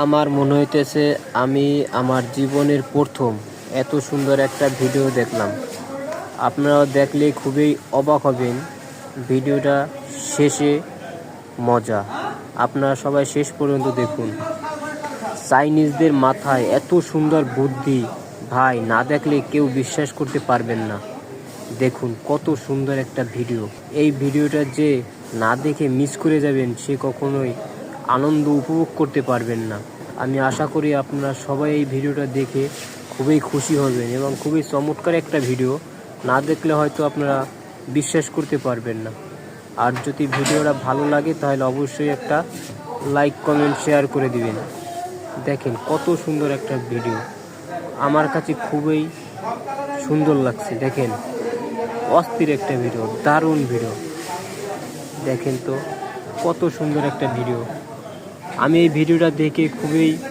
আমার মনে হইতেছে আমি আমার জীবনের প্রথম এত সুন্দর একটা ভিডিও দেখলাম। আপনারাও দেখলে খুবই অবাক হবেন। ভিডিওটা শেষে মজা, আপনারা সবাই শেষ পর্যন্ত দেখুন। চাইনিজদের মাথায় এত সুন্দর বুদ্ধি, ভাই না দেখলে কেউ বিশ্বাস করতে পারবেন না। দেখুন কত সুন্দর একটা ভিডিও। এই ভিডিওটা যে না দেখে মিস করে যাবেন সে কখনোই আনন্দ উপভোগ করতে পারবেন না। আমি আশা করি আপনারা সবাই এই ভিডিওটা দেখে খুবই খুশি হবেন এবং খুবই চমৎকার একটা ভিডিও। না দেখলে হয়তো আপনারা বিশ্বাস করতে পারবেন না। আর যদি ভিডিওটা ভালো লাগে তাহলে অবশ্যই একটা লাইক কমেন্ট শেয়ার করে দিবেন। দেখেন কত সুন্দর একটা ভিডিও, আমার কাছে খুবই সুন্দর লাগছে। দেখেন অস্থির একটা ভিডিও, দারুণ ভিডিও। দেখেন তো কত সুন্দর একটা ভিডিও। আমি এই ভিডিওটা দেখে খুবই